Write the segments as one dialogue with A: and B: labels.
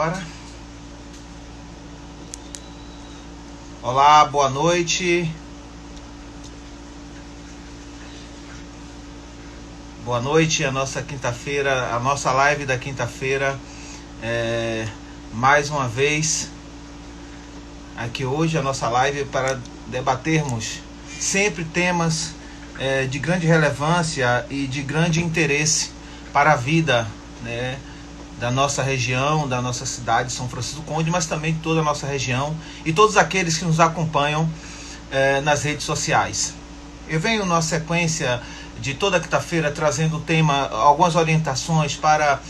A: agora. Olá, boa noite. Boa noite, a nossa quinta-feira, a nossa live da quinta-feira. Mais uma vez, aqui hoje a nossa live para debatermos sempre temas de grande relevância e de grande interesse para a vida, né, da nossa região, da nossa cidade, São Francisco do Conde, mas também de toda a nossa região e todos aqueles que nos acompanham nas redes sociais. Eu venho na sequência de toda quinta-feira trazendo o tema, algumas orientações para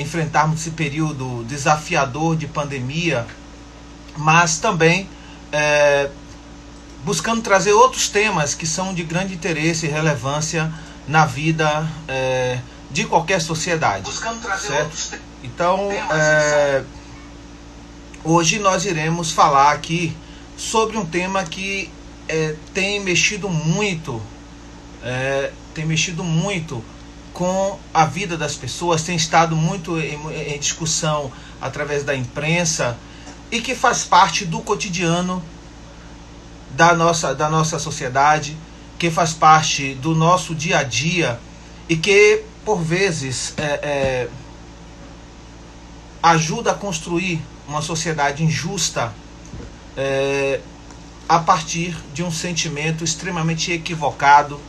A: enfrentarmos esse período desafiador de pandemia, mas também buscando trazer outros temas que são de grande interesse e relevância na vida de qualquer sociedade. Certo? Então, hoje nós iremos falar aqui sobre um tema que tem mexido muito com a vida das pessoas, tem estado muito em discussão através da imprensa e que faz parte do cotidiano da nossa sociedade, que faz parte do nosso dia a dia e que, por vezes, ajuda a construir uma sociedade injusta a partir de um sentimento extremamente equivocado,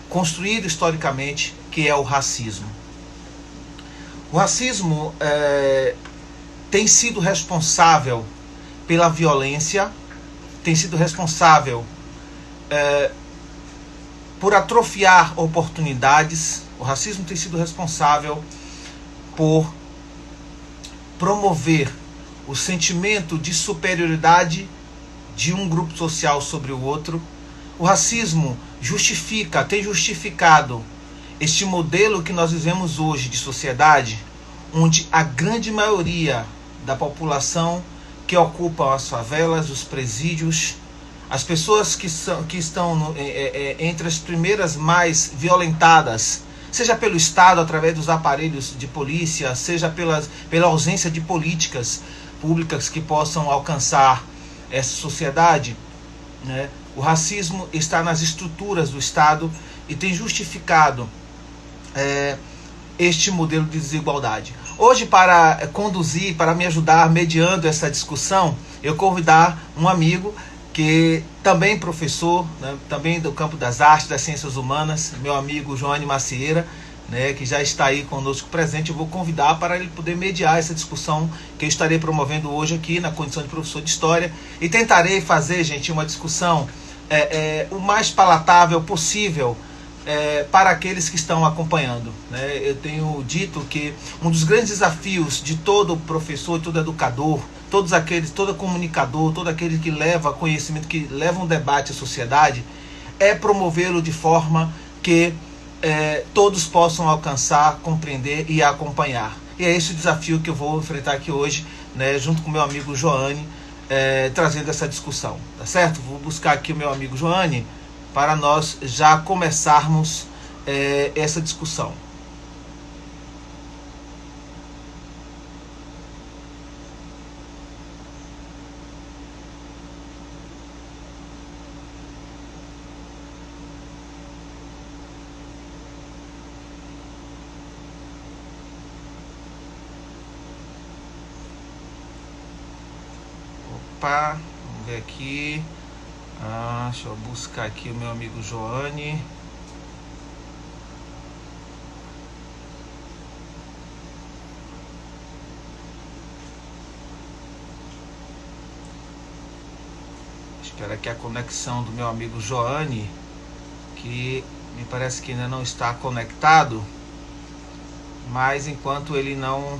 A: construído historicamente, que é o racismo. O racismo tem sido responsável pela violência, tem sido responsável por atrofiar oportunidades. O racismo tem sido responsável por promover o sentimento de superioridade de um grupo social sobre o outro. O racismo tem justificado este modelo que nós vivemos hoje de sociedade, onde a grande maioria da população que ocupam as favelas, os presídios, as pessoas que estão entre as primeiras mais violentadas, seja pelo Estado, através dos aparelhos de polícia, seja pela ausência de políticas públicas que possam alcançar essa sociedade, né? O racismo está nas estruturas do Estado e tem justificado este modelo de desigualdade. Hoje, para conduzir, para me ajudar mediando essa discussão, eu convidar um amigo que também professor, né, também do campo das artes, das ciências humanas, meu amigo Joane Macieira, né, que já está aí conosco presente. Eu vou convidar para ele poder mediar essa discussão que eu estarei promovendo hoje aqui na condição de professor de História, e tentarei fazer, gente, uma discussão o mais palatável possível para aqueles que estão acompanhando, né? Eu tenho dito que um dos grandes desafios de todo professor, todo educador, todo comunicador, todo aquele que leva conhecimento, que leva um debate à sociedade, é promovê-lo de forma que todos possam alcançar, compreender e acompanhar. E é esse o desafio que eu vou enfrentar aqui hoje, né, junto com meu amigo Joane, trazendo essa discussão, tá certo? Vou buscar aqui o meu amigo Joane para nós já começarmos essa discussão. Opa, vamos ver aqui. Deixa eu buscar aqui o meu amigo Joane. Espero aqui a conexão do meu amigo Joane, que me parece que ainda não está conectado, mas enquanto ele não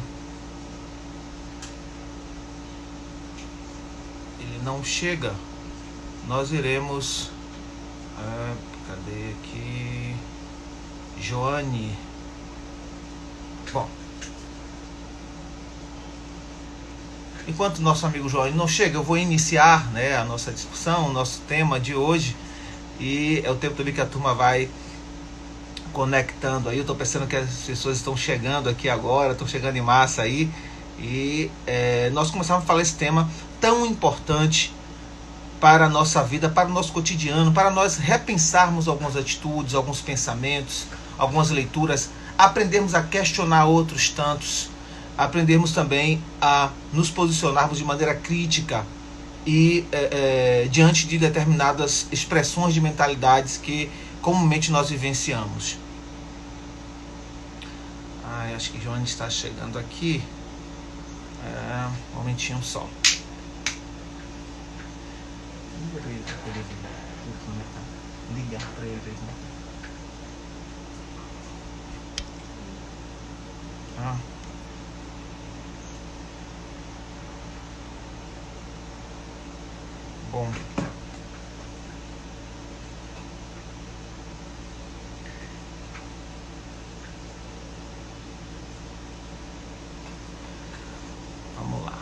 A: chega, nós iremos... cadê aqui? Joane. Bom, enquanto nosso amigo Joane não chega, eu vou iniciar, né, a nossa discussão, o nosso tema de hoje. E é o tempo também que a turma vai conectando aí. Eu estou pensando que as pessoas estão chegando aqui agora, estão chegando em massa aí. E nós começamos a falar esse tema tão importante para a nossa vida, para o nosso cotidiano, para nós repensarmos algumas atitudes, alguns pensamentos, algumas leituras, aprendermos a questionar outros tantos, aprendermos também a nos posicionarmos de maneira crítica e diante de determinadas expressões de mentalidades que comumente nós vivenciamos. Acho que Joane está chegando aqui. Um momentinho só. Ligar para ele. Bom. Vamos lá.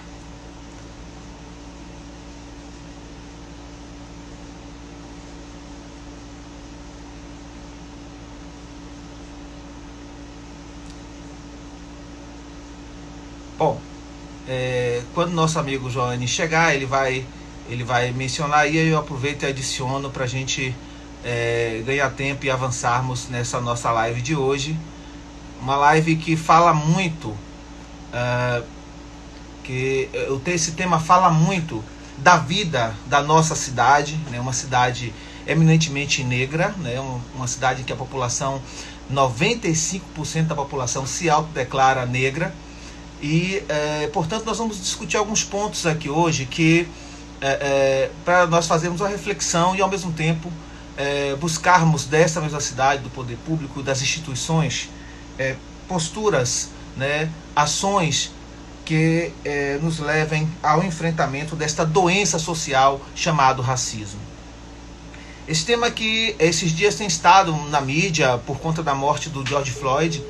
A: Bom, quando nosso amigo Joane chegar, ele vai mencionar, e aí eu aproveito e adiciono para a gente ganhar tempo e avançarmos nessa nossa live de hoje. Uma live que fala muito, esse tema fala muito da vida da nossa cidade, né? Uma cidade eminentemente negra, né? Uma cidade em que a população, 95% da população se autodeclara negra. E, portanto, nós vamos discutir alguns pontos aqui hoje que para nós fazermos uma reflexão e, ao mesmo tempo, buscarmos dessa mesma cidade, do poder público, das instituições, posturas, né, ações que nos levem ao enfrentamento desta doença social chamado racismo. Esse tema que esses dias tem estado na mídia por conta da morte do George Floyd,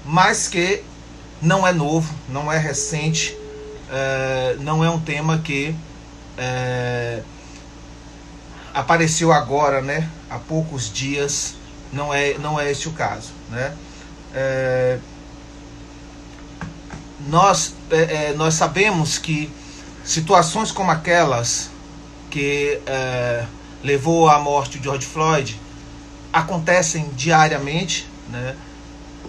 A: mas que não é novo, não é recente, não é um tema que apareceu agora, né, há poucos dias, não é esse o caso, né? Nós sabemos que situações como aquelas que levou à morte de George Floyd acontecem diariamente, né,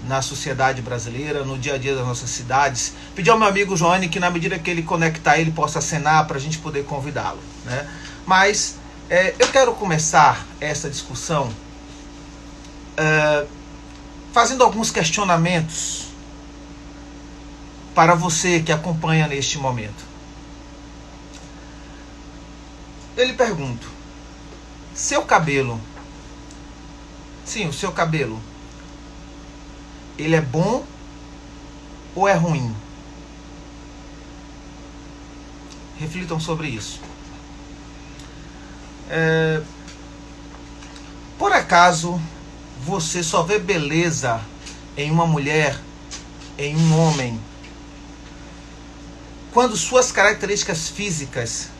A: na sociedade brasileira, no dia a dia das nossas cidades. Pedir ao meu amigo Joane que, na medida que ele conectar, ele possa acenar para a gente poder convidá-lo, né? Mas eu quero começar essa discussão fazendo alguns questionamentos para você que acompanha neste momento. Eu lhe pergunto, seu cabelo, sim, o seu cabelo, ele é bom ou é ruim? Reflitam sobre isso. Por acaso você só vê beleza em uma mulher, em um homem, quando suas características físicas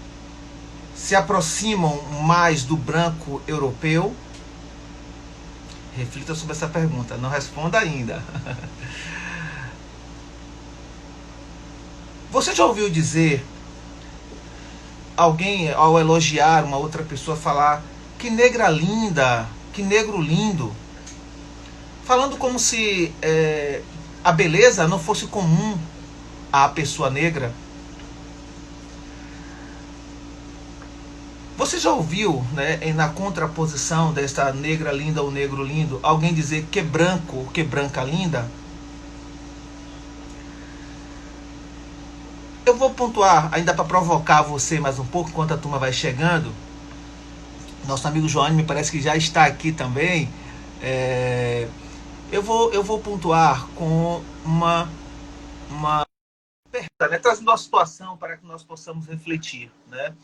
A: se aproximam mais do branco europeu? Reflita sobre essa pergunta, não responda ainda. Você já ouviu dizer alguém, ao elogiar uma outra pessoa, falar que negra linda, que negro lindo, falando como se a beleza não fosse comum à pessoa negra? Você já ouviu, né, na contraposição desta negra linda ou negro lindo, alguém dizer que branco ou que branca linda? Eu vou pontuar, ainda para provocar você mais um pouco, enquanto a turma vai chegando. Nosso amigo Joane me parece que já está aqui também. Eu vou pontuar com uma pergunta, né, trazendo uma situação para que nós possamos refletir, né?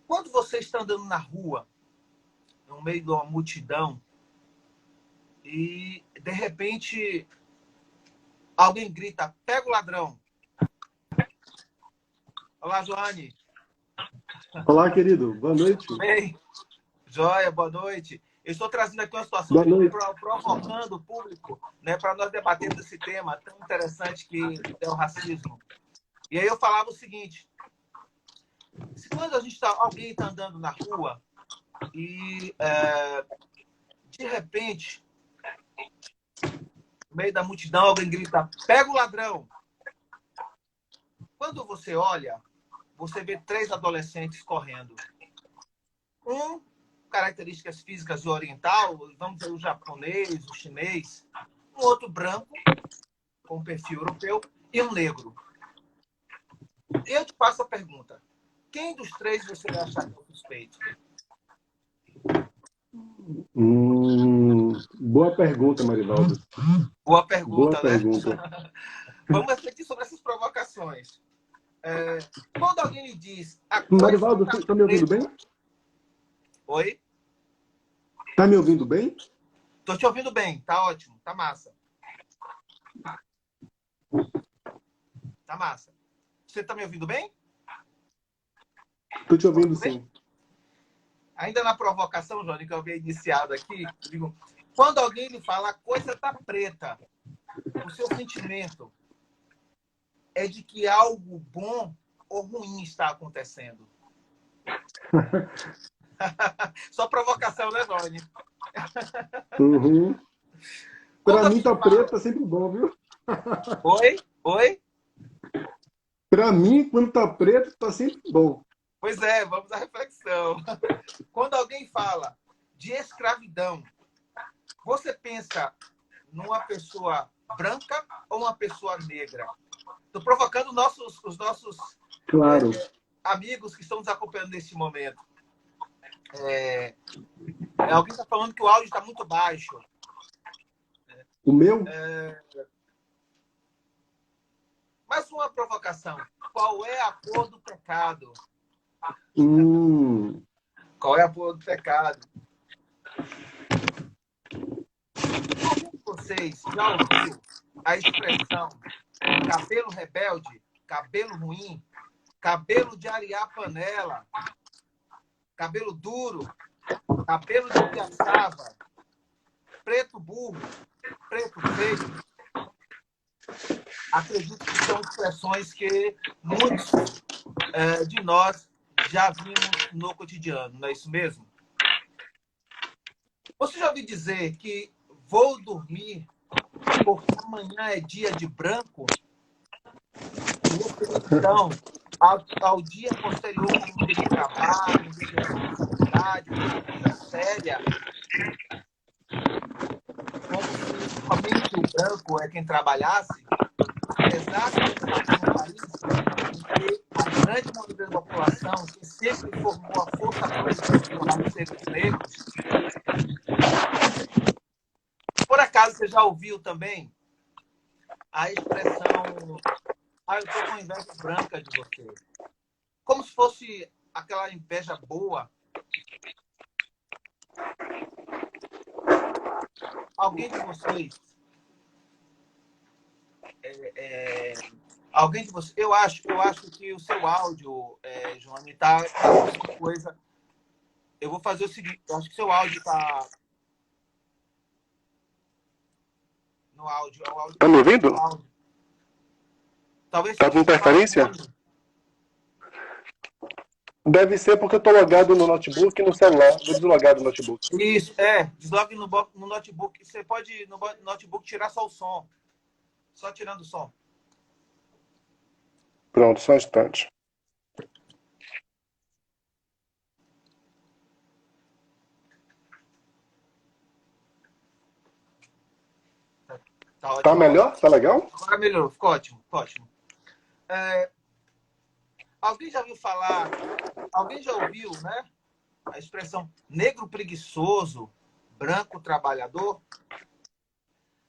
A: Quando você está andando na rua, no meio de uma multidão, e de repente alguém grita: pega o ladrão. Olá, Joane.
B: Olá, querido. Boa noite.
A: Tudo bem? Joia, boa noite. Eu estou trazendo aqui uma situação
B: Boa noite.
A: provocando o público, né, para nós debatermos esse tema tão interessante que é o racismo. E aí eu falava o seguinte: se quando alguém está andando na rua e de repente, no meio da multidão, alguém grita, pega o ladrão. Quando você olha, você vê 3 adolescentes correndo. Um, características físicas de oriental, vamos dizer, o japonês, o chinês. Um outro branco, com perfil europeu, e um negro. Eu te passo a pergunta. Quem dos 3 você vai achar que é o suspeito?
B: Boa pergunta, Marivaldo.
A: Boa
B: Boa
A: pergunta, né?
B: pergunta.
A: Vamos refletir sobre essas provocações. Quando alguém me diz a coisa
B: Marivaldo,
A: está
B: tá me ouvindo
A: preta...
B: bem?
A: Oi?
B: Tá me ouvindo bem?
A: Tô te ouvindo bem, tá ótimo, tá massa. Tá massa. Você tá me ouvindo bem?
B: Tô te ouvindo,
A: Bem?
B: sim.
A: Ainda na provocação, Johnny, que eu havia iniciado aqui, digo, quando alguém lhe fala a coisa tá preta, o seu sentimento é de que algo bom ou ruim está acontecendo. Só provocação, né, Johnny?
B: Uhum.
A: Quando
B: Pra mim
A: alguém
B: tá
A: fala,
B: preto, tá sempre bom, viu?
A: oi, oi,
B: Pra mim, quando tá preto, tá sempre bom.
A: pois é, vamos à reflexão. Quando alguém fala de escravidão, você pensa numa pessoa branca ou uma pessoa negra? Estou provocando os nossos
B: Claro.
A: amigos que estão nos acompanhando neste momento. Alguém está falando que o áudio está muito baixo.
B: O meu?
A: Mais uma provocação. Qual é a cor do pecado? Qual é a cor do pecado? Algum de vocês já ouviu a expressão cabelo rebelde, cabelo ruim, cabelo de arear panela, cabelo duro, cabelo de piaçava, preto burro, preto feio? Acredito que são expressões que muitos de nós já vimos no cotidiano, não é isso mesmo? Você já ouviu dizer que vou dormir porque amanhã é dia de branco? Então, ao dia posterior, como um dia de trabalho, um dia de responsabilidade, uma coisa séria, como se somente o branco é quem trabalhasse, apesar de estarmos num país em que a grande maioria da população, que sempre formou a força bruta se tornaram seres negros. Por acaso você já ouviu também a expressão eu estou com inveja branca de você? Como se fosse aquela inveja boa. Alguém de vocês alguém de vocês. Eu acho que o seu áudio, João, está alguma coisa. Eu vou fazer o seguinte, eu acho que seu áudio está no áudio. O áudio
B: Tá me ouvindo?
A: Talvez
B: Tá com interferência? Deve ser porque eu tô logado no notebook e no celular. Vou deslogar do notebook.
A: Isso, deslogue no notebook. Você pode, no notebook, tirar só o som. Só tirando o som.
B: Pronto, só um instante.
A: Tá ótimo.
B: Tá melhor? Tá legal?
A: Agora melhorou. Ficou ótimo. Ficou ótimo. Alguém já ouviu falar... Alguém já ouviu, né? A expressão negro preguiçoso, branco trabalhador?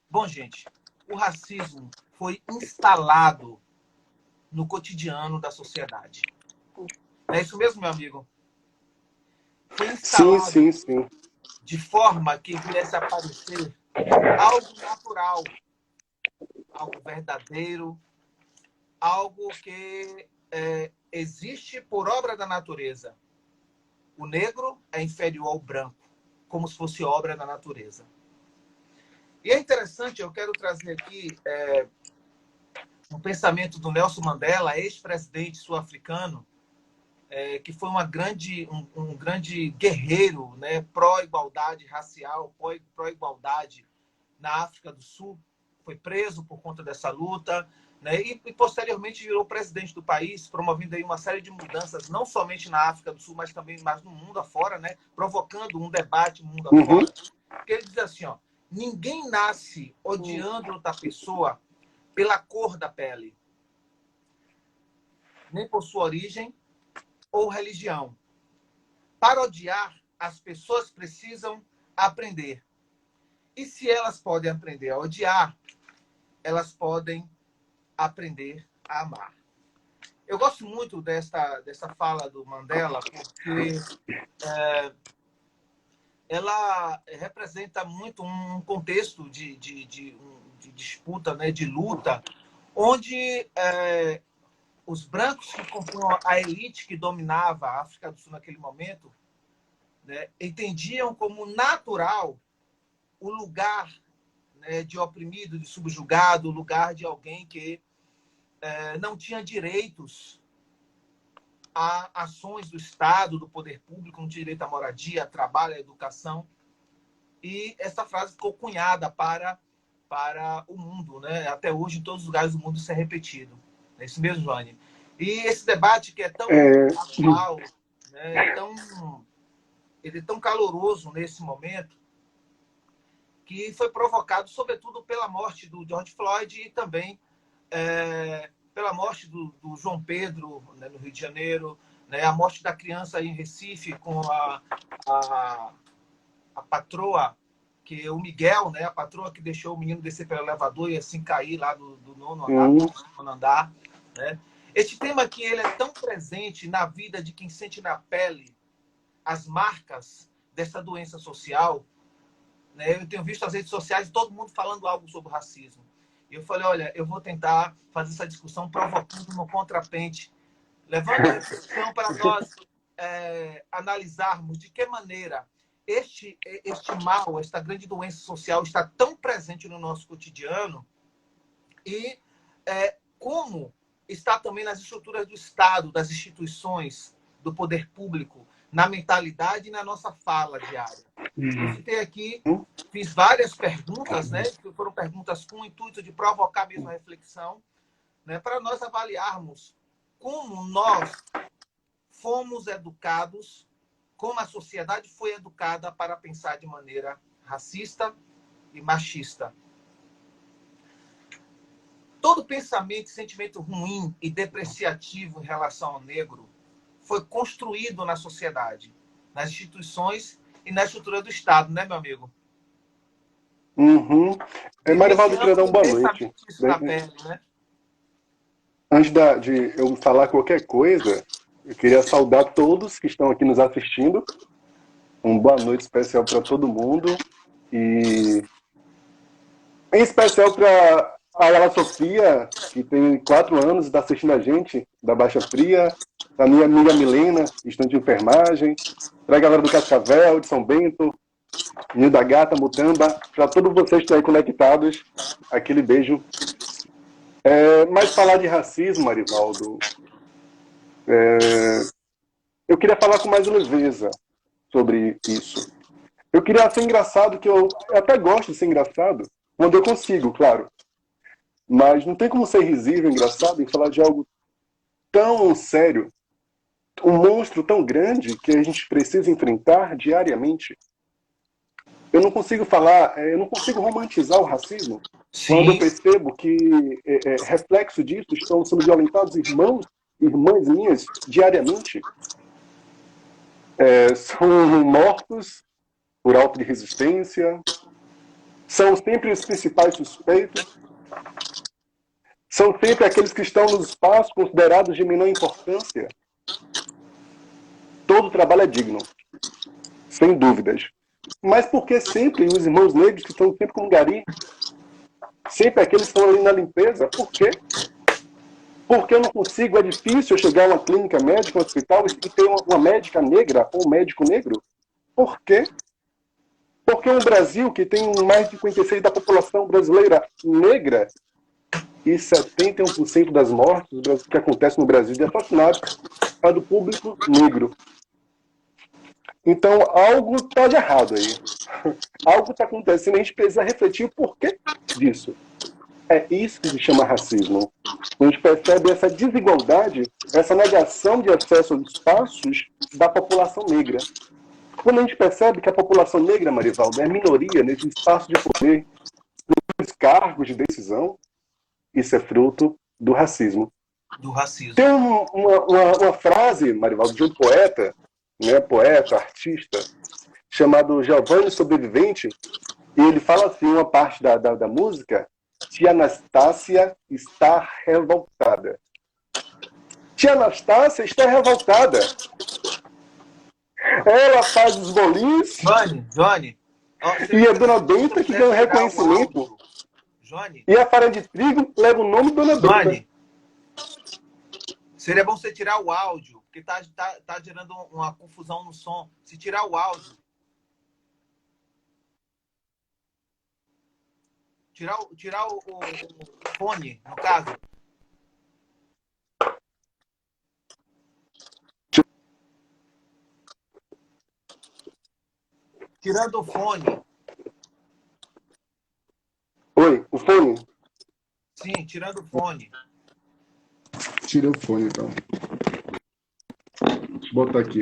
A: Bom, gente, o racismo foi instalado no cotidiano da sociedade. É isso mesmo, meu amigo? Foi instalado
B: Sim.
A: de forma que viesse a parecer algo natural, algo verdadeiro, algo que existe por obra da natureza. O negro é inferior ao branco. como se fosse obra da natureza. E é interessante, eu quero trazer aqui um pensamento do Nelson Mandela, ex-presidente sul-africano, que foi um grande guerreiro, né, pró-igualdade racial, pró-igualdade na África do Sul. Foi preso por conta dessa luta, né, e posteriormente virou presidente do país, promovendo aí uma série de mudanças, não somente na África do Sul, mas também no mundo afora, né, provocando um debate no mundo afora. Porque ele diz assim, ó, ninguém nasce odiando outra pessoa pela cor da pele, nem por sua origem ou religião. Para odiar, as pessoas precisam aprender. E se elas podem aprender a odiar, elas podem aprender a amar. Eu gosto muito dessa fala do Mandela, porque ela representa muito um contexto de disputa, né, de luta, onde os brancos que compunham a elite que dominava a África do Sul naquele momento, né, entendiam como natural o lugar, né, de oprimido, de subjugado, o lugar de alguém que não tinha direitos a ações do Estado, do poder público, não tinha direito à moradia, a trabalho, à educação. E essa frase ficou cunhada para o mundo, né? Até hoje, em todos os lugares do mundo, isso é repetido. É isso mesmo, Joane? E esse debate que é tão atual, né? Ele é tão caloroso nesse momento, que foi provocado, sobretudo, pela morte do George Floyd e também pela morte do João Pedro, né, no Rio de Janeiro, né, a morte da criança em Recife com a patroa, que o Miguel, né, a patroa que deixou o menino descer pelo elevador e assim cair lá do nono andar. Né? Este tema aqui ele é tão presente na vida de quem sente na pele as marcas dessa doença social. Né? Eu tenho visto as redes sociais todo mundo falando algo sobre racismo. E eu falei, olha, eu vou tentar fazer essa discussão provocando no contrapente, levando a reflexão para nós analisarmos de que maneira este mal, esta grande doença social está tão presente no nosso cotidiano e como está também nas estruturas do Estado, das instituições, do poder público, na mentalidade e na nossa fala diária. Eu citei aqui, fiz várias perguntas, né, que foram perguntas com o intuito de provocar mesmo a reflexão, né, para nós avaliarmos como nós fomos educados, como a sociedade foi educada para pensar de maneira racista e machista. Todo pensamento e sentimento ruim e depreciativo em relação ao negro foi construído na sociedade, nas instituições e na estrutura do Estado, né, meu amigo?
B: Marivaldo, eu queria dar uma boa noite.
A: Isso na pele, né?
B: Antes de eu falar qualquer coisa, eu queria saudar todos que estão aqui nos assistindo. Uma boa noite especial para todo mundo. E em especial para a Ayala Sofia, que tem 4 anos e está assistindo a gente, da Baixa Fria. A minha amiga Milena, estudante de enfermagem. Para a galera do Cascavel, de São Bento, Ninho da Gata, Mutamba. Para todos vocês que estão aí conectados, aquele beijo. Mas falar de racismo, Marivaldo, eu queria falar com mais leveza sobre isso. Eu queria ser engraçado, que eu até gosto de ser engraçado, quando eu consigo, claro. Mas não tem como ser risível, engraçado, e falar de algo tão sério, um monstro tão grande que a gente precisa enfrentar diariamente. Eu não consigo falar, eu não consigo romantizar o racismo. Sim. Quando eu percebo que reflexo disso estão sendo violentados irmãs minhas diariamente. São mortos por auto de resistência, são sempre os principais suspeitos, são sempre aqueles que estão nos espaços considerados de menor importância. Todo trabalho é digno, sem dúvidas. Mas por que sempre os irmãos negros que estão sempre com gari? Sempre aqueles que estão ali na limpeza? Por quê? Porque eu não consigo, é difícil eu chegar a uma clínica médica, um hospital, e ter uma médica negra ou um médico negro? Por quê? Porque um Brasil que tem mais de 56% da população brasileira negra e 71% das mortes que acontecem no Brasil de assassinatos é do público negro. Então, algo está de errado aí. Algo está acontecendo, a gente precisa refletir o porquê disso. É isso que se chama racismo. A gente percebe essa desigualdade, essa negação de acesso aos espaços da população negra. Quando a gente percebe que a população negra, Marivaldo, é minoria nesse espaço de poder, nos cargos de decisão, isso é fruto do racismo.
A: Do racismo.
B: Tem uma frase, Marivaldo, de um poeta, né, poeta, artista, chamado Giovanni Sobrevivente, e ele fala assim, uma parte da música: Tia Anastácia está revoltada. Tia Anastácia está revoltada. Ela faz os bolinhos.
A: Johnny.
B: E a Dona Benta que ganha um reconhecimento. E a farinha de trigo leva o nome de Dona Benta.
A: Seria bom você tirar o áudio, porque tá gerando uma confusão no som. Se tirar o áudio. Tirar o fone, no caso. Tirando o fone.
B: Oi, o fone?
A: Sim, tirando o fone.
B: Tira o fone, então. Deixa eu botar aqui.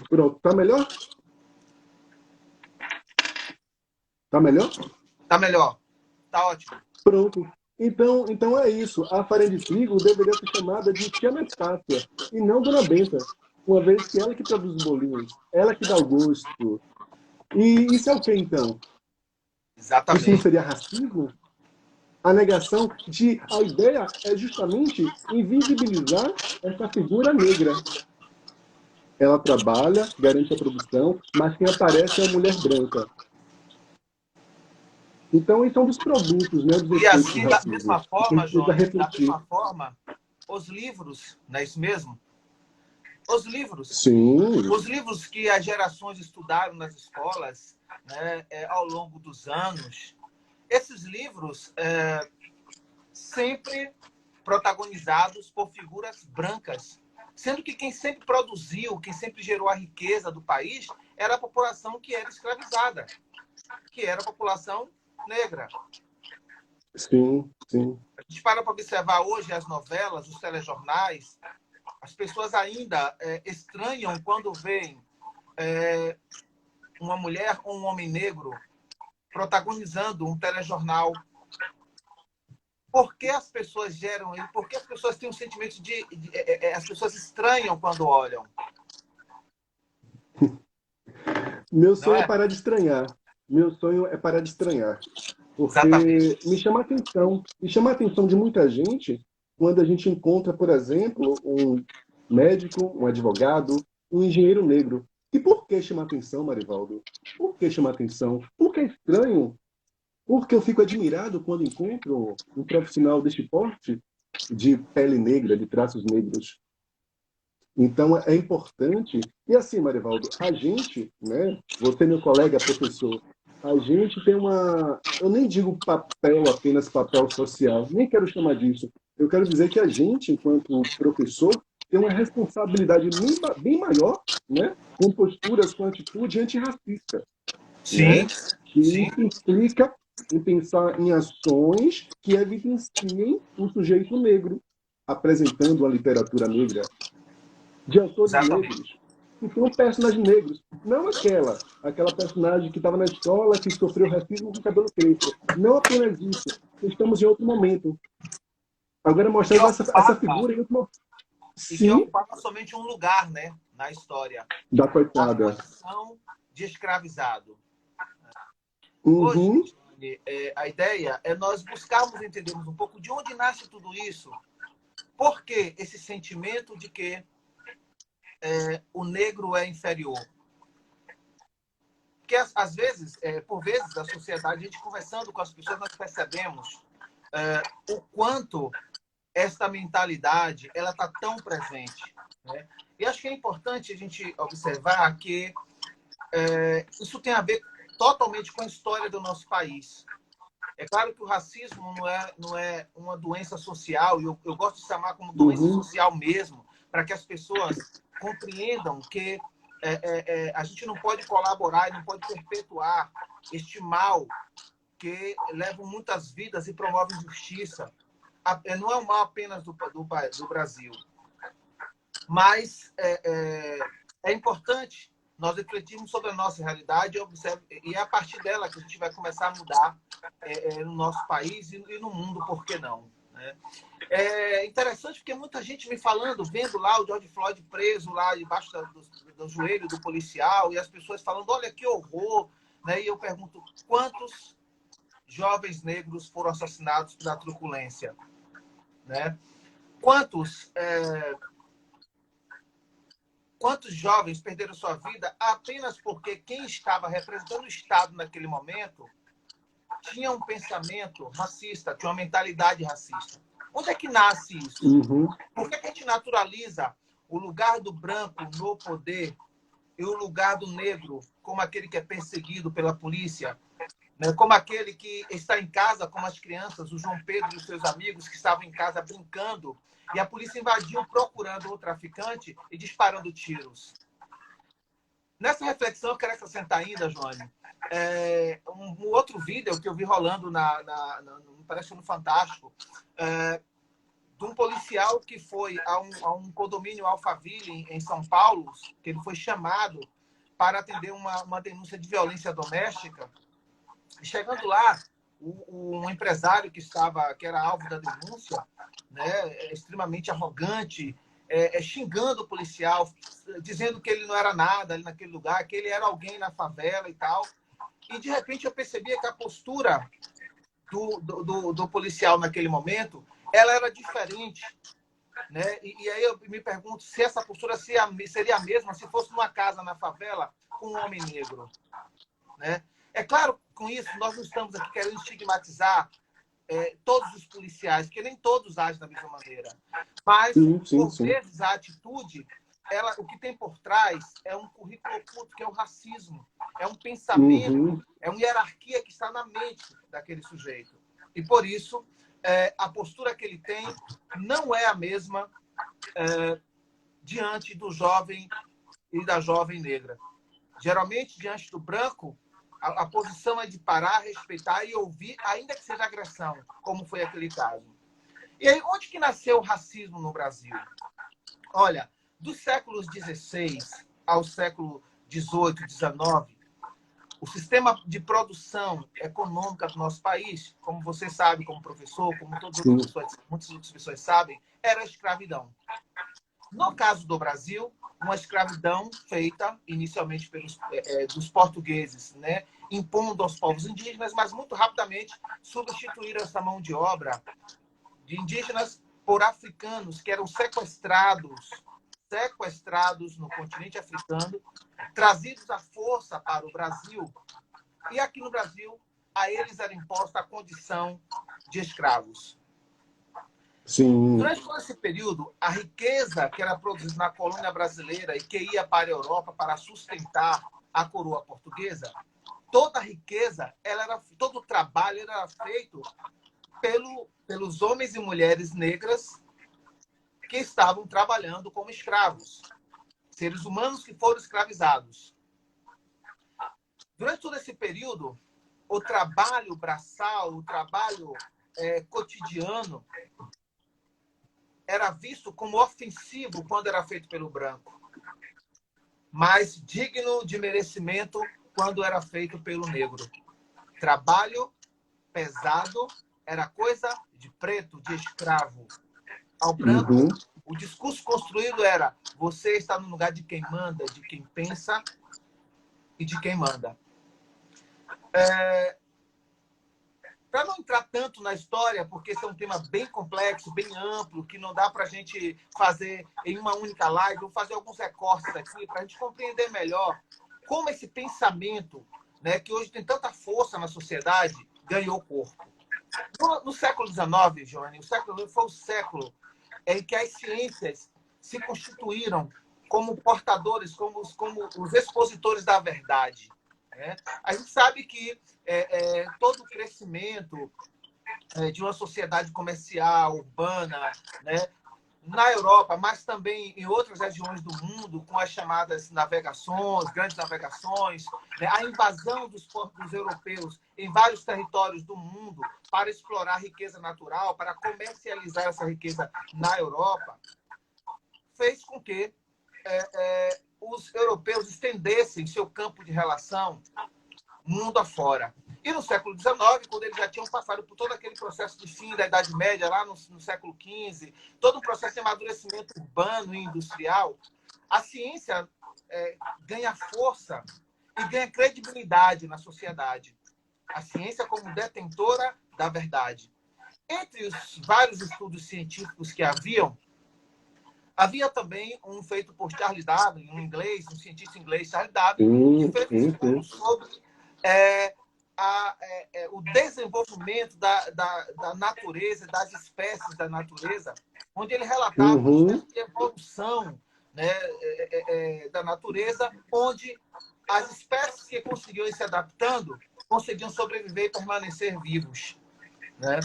B: Pronto, tá melhor? Tá melhor?
A: Tá melhor. Tá ótimo.
B: Pronto. Então é isso. A farinha de trigo deveria ser chamada de Tia Anastácia e não Dona Benta, uma vez que ela que produz os bolinhos, ela que dá o gosto. E isso é o que, então?
A: Exatamente.
B: Isso não seria racismo? A negação de... A ideia é justamente invisibilizar essa figura negra. Ela trabalha, garante a produção, mas quem aparece é a mulher branca. Então, isso é um dos produtos, né, dos
A: E
B: efeitos
A: assim,
B: do
A: da
B: racismo.
A: mesma forma,
B: João,
A: da mesma forma, os livros, não é isso mesmo? Os livros.
B: Sim.
A: Os livros que as gerações estudaram nas escolas, né, ao longo dos anos, esses livros sempre protagonizados por figuras brancas, sendo que quem sempre produziu, quem sempre gerou a riqueza do país, era a população que era escravizada, que era a população negra.
B: Sim, sim.
A: A gente para observar hoje as novelas, os telejornais, as pessoas ainda estranham quando veem uma mulher ou um homem negro protagonizando um telejornal. Por que as pessoas geram isso? Por que as pessoas têm um sentimento as pessoas estranham quando olham?
B: Meu sonho é parar de estranhar. Meu sonho é parar de estranhar. Porque
A: Exatamente.
B: me chama a atenção. E chama a atenção de muita gente quando a gente encontra, por exemplo, um médico, um advogado, um engenheiro negro. E por que chama a atenção, Marivaldo? Por que chama a atenção? Porque é estranho. Porque eu fico admirado quando encontro um profissional deste porte, de pele negra, de traços negros. Então, é importante. E assim, Marivaldo, a gente, né, você, meu colega, professor, a gente tem uma. Eu nem digo papel, apenas papel social, nem quero chamar disso. Eu quero dizer que a gente, enquanto professor, tem uma responsabilidade bem maior, né, com posturas, com atitude antirracista.
A: Sim,
B: Né, que
A: sim.
B: implica em pensar em ações que evidenciem o sujeito negro, apresentando a literatura negra de autores negros, que são personagens negros. Não aquela personagem que estava na escola, que sofreu racismo com cabelo crespo. Não apenas isso. Estamos em outro momento. Agora mostrando essa figura em outro momento.
A: E que ocupava somente um lugar, né, na história.
B: Da coitada.
A: A posição de escravizado.
B: Uhum.
A: Hoje, a ideia é nós buscarmos entendermos um pouco de onde nasce tudo isso. Por que esse sentimento de que o negro é inferior? Porque, às vezes, por vezes, a sociedade, a gente conversando com as pessoas, nós percebemos o quanto esta mentalidade ela está tão presente. né? E acho que é importante a gente observar que isso tem a ver totalmente com a história do nosso país. É claro que o racismo não é uma doença social, e eu gosto de chamar como doença social mesmo, para que as pessoas compreendam que a gente não pode colaborar e não pode perpetuar este mal que leva muitas vidas e promove injustiça. Não é um mal apenas do Brasil, mas é importante nós refletirmos sobre a nossa realidade e é a partir dela que a gente vai começar a mudar no nosso país e no mundo, por que não? Né? É interessante porque muita gente me falando, vendo lá o George Floyd preso lá debaixo do joelho do policial, e as pessoas falando, olha que horror, né? E eu pergunto, quantos jovens negros foram assassinados pela truculência? Né? Quantos jovens perderam sua vida apenas porque quem estava representando o Estado naquele momento tinha um pensamento racista, tinha uma mentalidade racista? Onde é que nasce isso? Por que a gente naturaliza o lugar do branco no poder e o lugar do negro como aquele que é perseguido pela polícia, né? Como aquele que está em casa com as crianças, o João Pedro e os seus amigos que estavam em casa brincando e a polícia invadiu procurando o traficante e disparando tiros? Nessa reflexão, eu quero acrescentar ainda, Joane, um outro vídeo que eu vi rolando parece no Fantástico, de um policial que foi a um condomínio Alphaville, em São Paulo, que ele foi chamado para atender uma denúncia de violência doméstica. E chegando lá, um empresário que era alvo da denúncia, né, extremamente arrogante, xingando o policial, dizendo que ele não era nada ali naquele lugar, que ele era alguém na favela e tal. E, de repente, eu percebia que a postura do policial naquele momento, ela era diferente. Né? E aí eu me pergunto se essa postura seria a mesma se fosse numa casa na favela com um homem negro. Né? É claro, com isso, nós não estamos aqui querendo estigmatizar todos os policiais, porque nem todos agem da mesma maneira. Mas, por vezes, a atitude, o que tem por trás é um currículo oculto, que é o racismo. É um pensamento, é uma hierarquia que está na mente daquele sujeito. E, por isso, a postura que ele tem não é a mesma diante do jovem e da jovem negra. Geralmente, diante do branco, a posição é de parar, respeitar e ouvir, ainda que seja agressão, como foi aquele caso. E aí, onde que nasceu o racismo no Brasil? Olha, dos séculos XVI ao século XVIII, XIX, o sistema de produção econômica do nosso país, como você sabe, como professor, como muitas outras pessoas sabem, era a escravidão. No caso do Brasil, uma escravidão feita inicialmente dos portugueses, né, impondo aos povos indígenas, mas muito rapidamente substituíram essa mão de obra de indígenas por africanos que eram sequestrados no continente africano, trazidos à força para o Brasil. E aqui no Brasil, a eles era imposta a condição de escravos.
B: Sim.
A: Durante todo esse período, a riqueza que era produzida na colônia brasileira e que ia para a Europa para sustentar a coroa portuguesa, toda a riqueza, todo o trabalho era feito pelos homens e mulheres negras que estavam trabalhando como escravos, seres humanos que foram escravizados. Durante todo esse período, o trabalho braçal, o trabalho cotidiano, era visto como ofensivo quando era feito pelo branco, mas digno de merecimento quando era feito pelo negro. Trabalho pesado era coisa de preto, de escravo. Ao branco, o discurso construído era: você está no lugar de quem manda, de quem pensa e de quem manda. Para não entrar tanto na história, porque esse é um tema bem complexo, bem amplo, que não dá para a gente fazer em uma única live, vou fazer alguns recortes aqui para a gente compreender melhor como esse pensamento, né, que hoje tem tanta força na sociedade, ganhou corpo. No século XIX, Joane, o século XIX foi o século em que as ciências se constituíram como portadores, como os expositores da verdade. Né? A gente sabe que todo o crescimento de uma sociedade comercial, urbana, né, na Europa, mas também em outras regiões do mundo, com as chamadas navegações, grandes navegações, né, a invasão dos europeus em vários territórios do mundo para explorar riqueza natural, para comercializar essa riqueza na Europa, fez com que os europeus estendessem seu campo de relação mundo afora. E no século XIX, quando eles já tinham passado por todo aquele processo de fim da Idade Média, lá no século XV, todo um processo de amadurecimento urbano e industrial, a ciência ganha força e ganha credibilidade na sociedade. A ciência como detentora da verdade. Entre os vários estudos científicos que havia também um feito por Charles Darwin, um cientista inglês, Charles Darwin, que fez um estudo sobre o desenvolvimento da natureza, das espécies da natureza, onde ele relatava a evolução, né, da natureza, onde as espécies que conseguiam ir se adaptando conseguiam sobreviver e permanecer vivos. Né?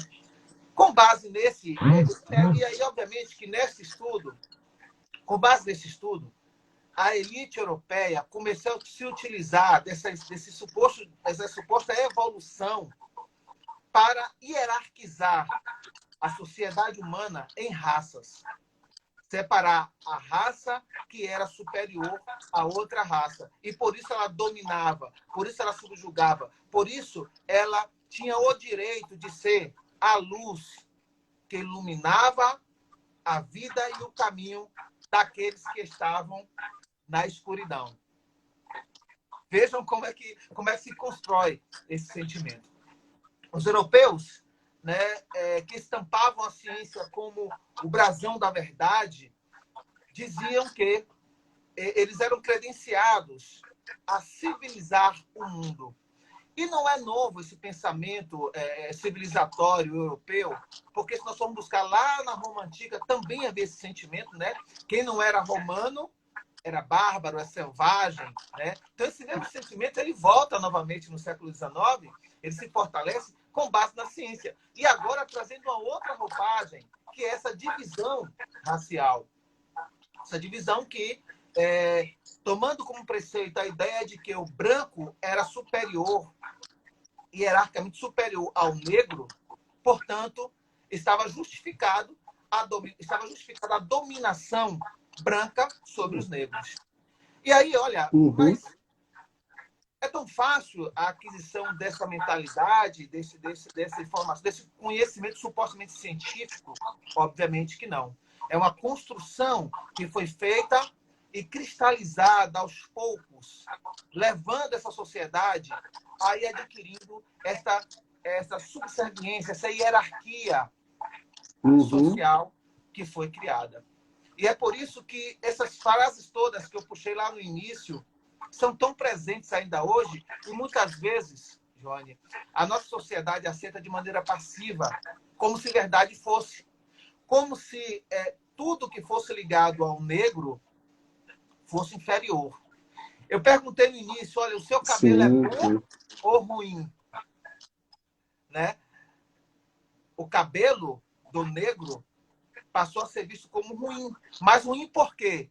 A: Com base nesse... e aí, obviamente, que nesse estudo, com base nesse estudo, a elite europeia começou a se utilizar dessa suposta evolução para hierarquizar a sociedade humana em raças. Separar a raça que era superior a outra raça. E por isso ela dominava, por isso ela subjugava, por isso ela tinha o direito de ser a luz que iluminava a vida e o caminho daqueles que estavam na escuridão. Vejam como é que se constrói esse sentimento. Os europeus, né, que estampavam a ciência como o brasão da verdade, diziam que eles eram credenciados a civilizar o mundo. E não é novo esse pensamento civilizatório europeu, porque se nós formos buscar lá na Roma Antiga, também havia esse sentimento, né? Quem não era romano era bárbaro, é selvagem, né? Então, esse mesmo sentimento ele volta novamente no século XIX, ele se fortalece com base na ciência. E agora trazendo uma outra roupagem, que é essa divisão racial. Essa divisão que, tomando como preceito a ideia de que o branco era superior, hierarquicamente superior ao negro, portanto, estava justificada a dominação branca sobre os negros. E aí, olha, mas é tão fácil a aquisição dessa mentalidade, dessa informação, desse conhecimento supostamente científico? Obviamente que não. É uma construção que foi feita e cristalizada aos poucos, levando essa sociedade a ir adquirindo essa subserviência, essa hierarquia social que foi criada. E é por isso que essas frases todas que eu puxei lá no início são tão presentes ainda hoje e muitas vezes, Johnny, a nossa sociedade aceita de maneira passiva, como se verdade fosse. Como se tudo que fosse ligado ao negro fosse inferior. Eu perguntei no início, olha, o seu cabelo é bom ou ruim? Né? O cabelo do negro passou a ser visto como ruim. Mas ruim por quê?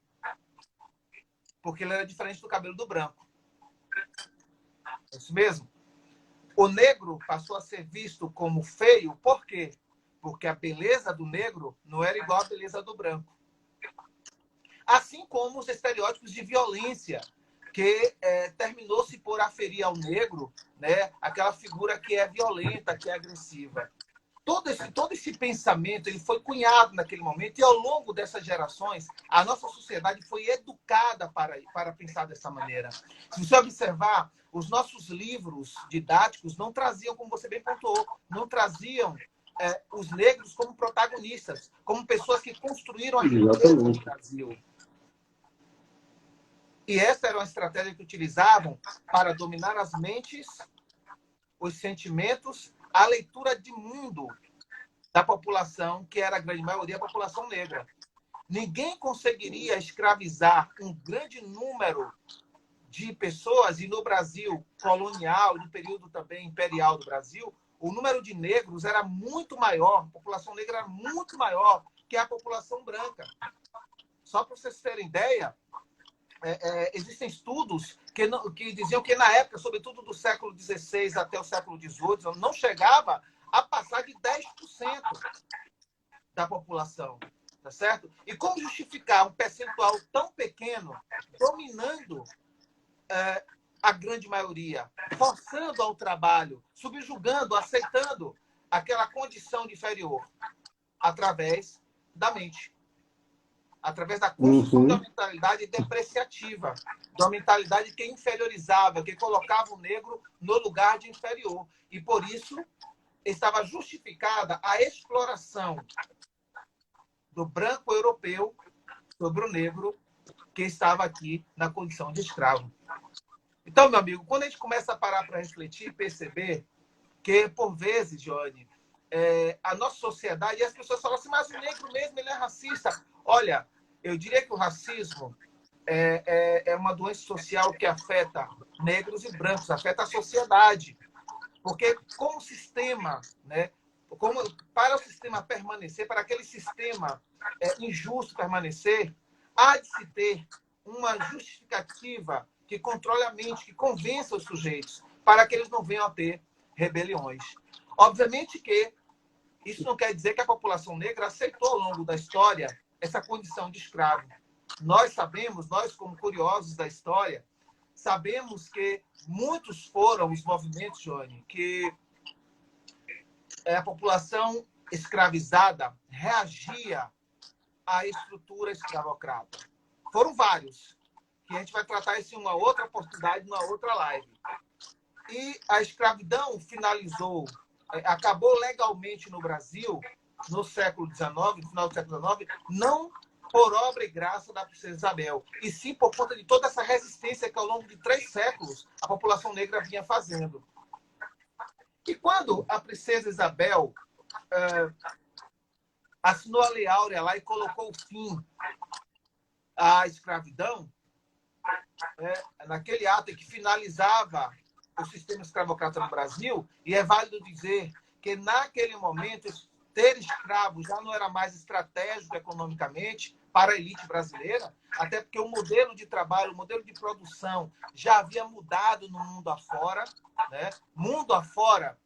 A: Porque ele era diferente do cabelo do branco. É isso mesmo? O negro passou a ser visto como feio por quê? Porque a beleza do negro não era igual à beleza do branco. Assim como os estereótipos de violência, que terminou-se por aferir ao negro, né, aquela figura que é violenta, que é agressiva. Todo esse pensamento ele foi cunhado naquele momento e ao longo dessas gerações a nossa sociedade foi educada para pensar dessa maneira. Se você observar, os nossos livros didáticos não traziam, como você bem pontuou, não traziam os negros como protagonistas, como pessoas que construíram a riqueza do Brasil. E essa era uma estratégia que utilizavam para dominar as mentes, os sentimentos, a leitura de mundo da população, que era a grande maioria a população negra. ninguém conseguiria escravizar um grande número de pessoas, e no Brasil colonial, no período também imperial do Brasil, o número de negros era muito maior, a população negra era muito maior que a população branca. Só para vocês terem ideia, existem estudos que diziam que na época, sobretudo do século XVI até o século XVIII, não chegava a passar de 10% da população, tá certo? E como justificar um percentual tão pequeno dominando a grande maioria, forçando ao trabalho, subjugando, aceitando aquela condição de inferior através da mente, através da construção de uma mentalidade depreciativa, de uma mentalidade que inferiorizava, que colocava o negro no lugar de inferior. E por isso estava justificada a exploração do branco europeu sobre o negro que estava aqui na condição de escravo. Então, meu amigo, quando a gente começa a parar para refletir e perceber que, por vezes, Johnny, a nossa sociedade, e as pessoas falam assim, mas o negro mesmo, ele é racista. Olha, eu diria que o racismo é uma doença social que afeta negros e brancos, afeta a sociedade. Porque como sistema, né, para o sistema permanecer, para aquele sistema injusto permanecer, há de se ter uma justificativa que controle a mente, que convença os sujeitos, para que eles não venham a ter rebeliões. Obviamente que isso não quer dizer que a população negra aceitou ao longo da história essa condição de escravo. Nós sabemos, nós como curiosos da história, sabemos que muitos foram os movimentos, Johnny, que a população escravizada reagia à estrutura escravocrata. Foram vários, que a gente vai tratar isso em uma outra oportunidade, numa outra live. E a escravidão finalizou, acabou legalmente no Brasil, no século XIX, no final do século XIX, não por obra e graça da princesa Isabel, e sim por conta de toda essa resistência que ao longo de 3 séculos a população negra vinha fazendo. E quando a princesa Isabel assinou a Lei Áurea lá e colocou o fim à escravidão, naquele ato em que finalizava o sistema escravocrata no Brasil, e é válido dizer que naquele momento ter escravos já não era mais estratégico economicamente para a elite brasileira, até porque o modelo de trabalho, o modelo de produção já havia mudado no mundo afora, né? Mundo afora,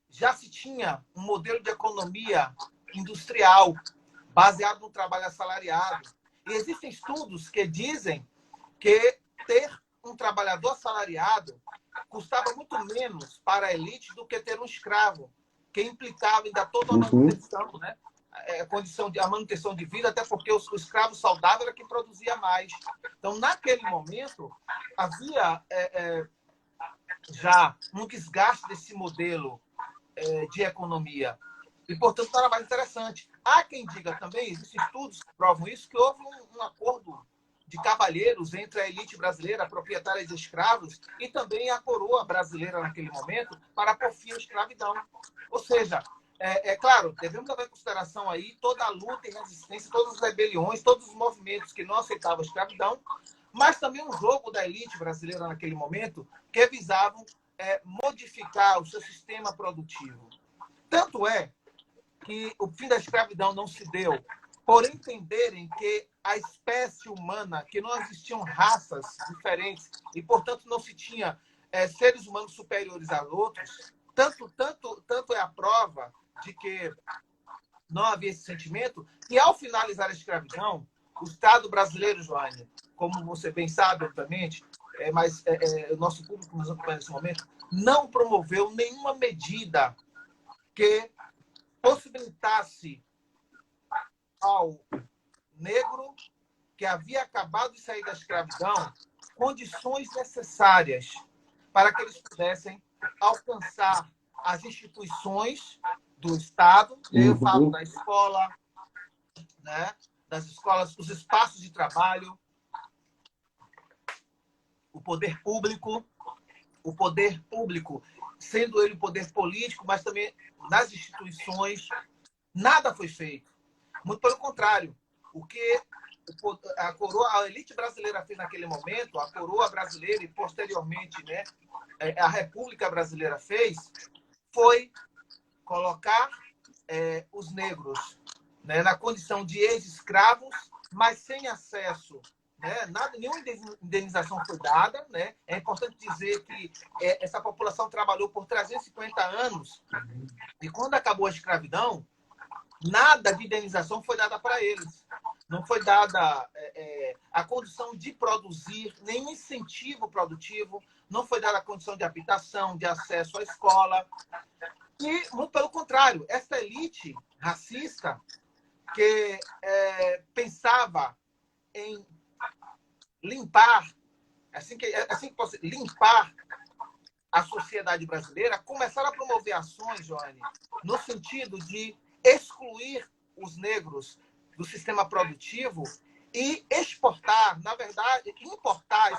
A: já se tinha um modelo de economia industrial baseado no trabalho assalariado. E existem estudos que dizem que ter um trabalhador assalariado custava muito menos para a elite do que ter um escravo, que implicava ainda toda a manutenção, né? A manutenção de vida, até porque o escravo saudável era quem produzia mais. Então, naquele momento, havia já um desgaste desse modelo de economia. E, portanto, era mais interessante. Há quem diga também, existem estudos que provam isso, que houve um acordo de cavalheiros entre a elite brasileira, a proprietária de escravos, e também a coroa brasileira naquele momento, para pôr fim à escravidão. Ou seja, claro, devemos levar em consideração aí toda a luta e resistência, todas as rebeliões, todos os movimentos que não aceitavam a escravidão, mas também um jogo da elite brasileira naquele momento que visavam modificar o seu sistema produtivo. Tanto é que o fim da escravidão não se deu por entenderem que a espécie humana, que não existiam raças diferentes e, portanto, não se tinha seres humanos superiores a outros, tanto é a prova de que não havia esse sentimento, que ao finalizar a escravidão, o Estado brasileiro, Joane, como você bem sabe, obviamente, mas o nosso público nos acompanha nesse momento, não promoveu nenhuma medida que possibilitasse ao negro que havia acabado de sair da escravidão condições necessárias para que eles pudessem alcançar as instituições do Estado. Eu falo da escola, né, das escolas, os espaços de trabalho, o poder público, sendo ele o poder político, mas também nas instituições. Nada foi feito. Muito pelo contrário. O que a elite brasileira fez naquele momento, a coroa brasileira e posteriormente, né, a República Brasileira fez, foi colocar os negros, né, na condição de ex-escravos, mas sem acesso, né, nada, nenhuma indenização foi dada, né. É importante dizer que essa população trabalhou por 350 anos e quando acabou a escravidão, nada de indenização foi dada para eles. Não foi dada a condição de produzir, nem incentivo produtivo, não foi dada a condição de habitação, de acesso à escola. E, muito pelo contrário, essa elite racista que pensava em limpar, assim que posso limpar a sociedade brasileira, começaram a promover ações, Joane, no sentido de excluir os negros do sistema produtivo e exportar, na verdade, importar,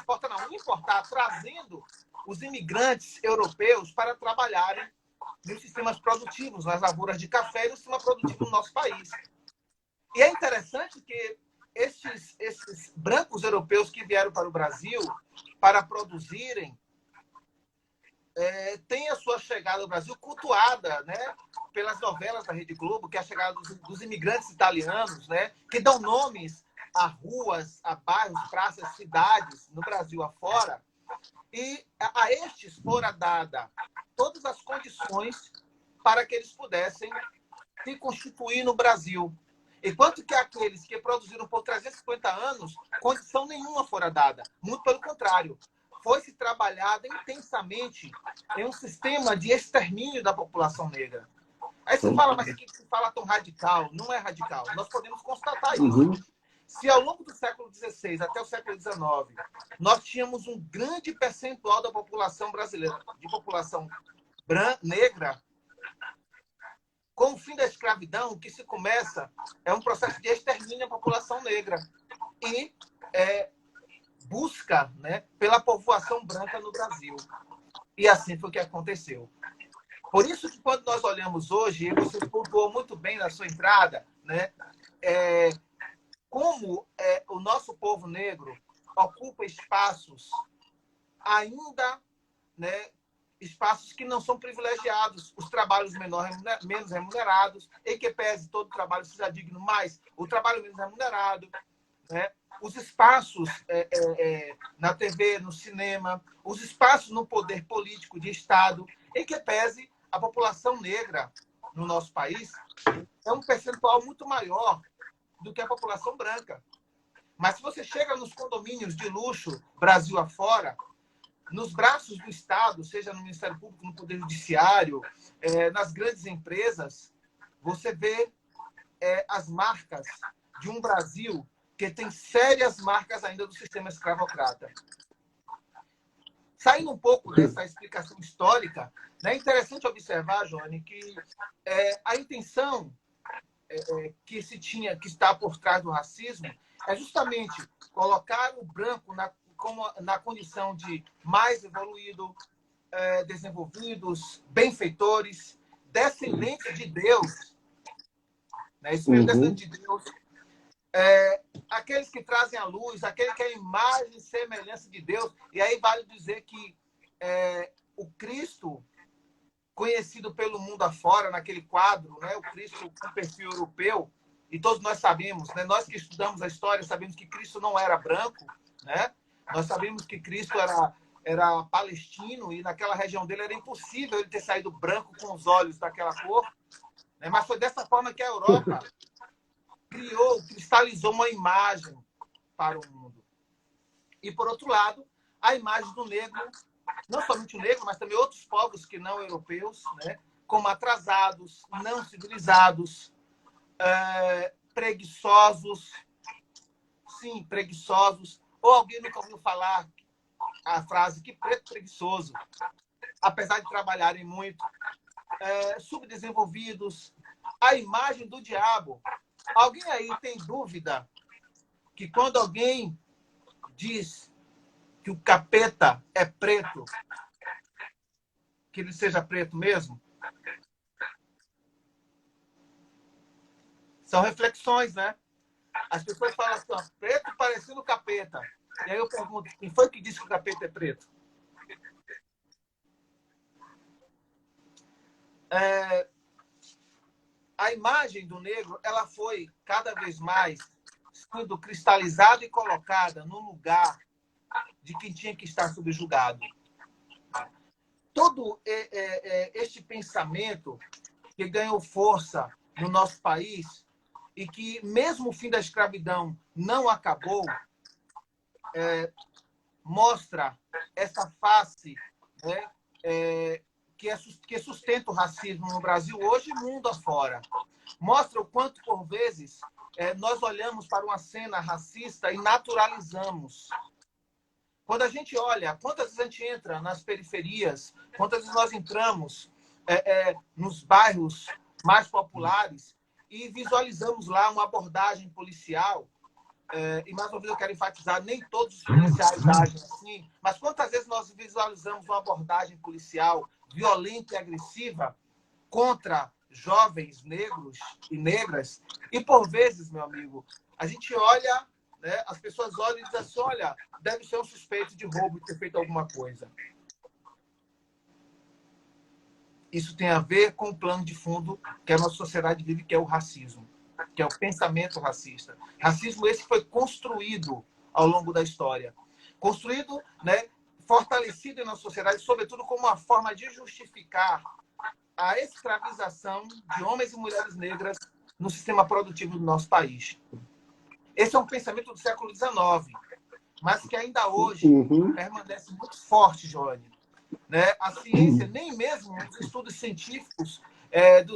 A: trazendo os imigrantes europeus para trabalharem nos sistemas produtivos, nas lavouras de café e no sistema produtivo no nosso país. E é interessante que esses brancos europeus que vieram para o Brasil para produzirem tem a sua chegada ao Brasil cultuada, né, pelas novelas da Rede Globo, que é a chegada dos imigrantes italianos, né, que dão nomes a ruas, a bairros, praças, cidades no Brasil afora. E a estes fora dada todas as condições para que eles pudessem se constituir no Brasil. Enquanto que aqueles que produziram por 350 anos, condição nenhuma fora dada. Muito pelo contrário. Foi-se trabalhada intensamente em um sistema de extermínio da população negra. Aí você fala, mas que se fala tão radical? Não é radical. Nós podemos constatar isso. Se ao longo do século XVI até o século XIX, nós tínhamos um grande percentual da população brasileira, de população negra, com o fim da escravidão, o que se começa é um processo de extermínio da população negra e busca, né, pela povoação branca no Brasil. E assim foi o que aconteceu. Por isso que quando nós olhamos hoje, e você pontuou muito bem na sua entrada, né, como o nosso povo negro ocupa espaços ainda, né, espaços que não são privilegiados, os trabalhos menos remunerados, em que pese todo trabalho seja digno, mas o trabalho menos remunerado, né, os espaços na TV, no cinema, os espaços no poder político de Estado, em que pese a população negra no nosso país é um percentual muito maior do que a população branca. Mas se você chega nos condomínios de luxo, Brasil afora, nos braços do Estado, seja no Ministério Público, no Poder Judiciário, nas grandes empresas, você vê as marcas de um Brasil que tem sérias marcas ainda do sistema escravocrata. Saindo um pouco dessa explicação histórica, é interessante observar, Joane, que a intenção que se tinha, que está por trás do racismo, é justamente colocar o branco na condição de mais evoluído, desenvolvidos, benfeitores, descendentes de Deus, né? Isso mesmo, descendentes de Deus, aqueles que trazem a luz, aquele que é a imagem e semelhança de Deus. E aí vale dizer que o Cristo, conhecido pelo mundo afora, naquele quadro, né, o Cristo com perfil europeu, e todos nós sabemos, né, nós que estudamos a história, sabemos que Cristo não era branco, né? Nós sabemos que Cristo era palestino e naquela região dele era impossível ele ter saído branco com os olhos daquela cor, né? Mas foi dessa forma que a Europa cristalizou uma imagem para o mundo. E, por outro lado, a imagem do negro, não somente o negro, mas também outros povos que não europeus, né, como atrasados, não civilizados, preguiçosos, sim, preguiçosos, ou alguém nunca ouviu falar a frase que preto preguiçoso, apesar de trabalharem muito, subdesenvolvidos, a imagem do diabo. Alguém aí tem dúvida que quando alguém diz que o capeta é preto, que ele seja preto mesmo? São reflexões, né? As pessoas falam assim, ó, preto parecendo capeta. E aí eu pergunto, quem foi que disse que o capeta é preto? A imagem do negro, ela foi cada vez mais sendo cristalizada e colocada no lugar de quem tinha que estar subjugado. Todo este pensamento que ganhou força no nosso país e que, mesmo o fim da escravidão não acabou, mostra essa face, né, que sustenta o racismo no Brasil hoje e mundo afora. Mostra o quanto, por vezes, nós olhamos para uma cena racista e naturalizamos. Quando a gente olha, quantas vezes a gente entra nas periferias, quantas vezes nós entramos nos bairros mais populares e visualizamos lá uma abordagem policial, e mais uma vez eu quero enfatizar, nem todos os policiais agem assim, mas quantas vezes nós visualizamos uma abordagem policial violenta e agressiva contra jovens negros e negras, e por vezes, meu amigo, a gente olha, né, as pessoas olham e dizem assim, olha, deve ser um suspeito de roubo e ter feito alguma coisa. Isso tem a ver com o plano de fundo que a nossa sociedade vive, que é o racismo, que é o pensamento racista. Racismo esse foi construído ao longo da história. Construído, né, fortalecido em nossa sociedade, sobretudo como uma forma de justificar a escravização de homens e mulheres negras no sistema produtivo do nosso país. Esse é um pensamento do século XIX, mas que ainda hoje permanece muito forte, Joane. Né? A ciência, nem mesmo os estudos científicos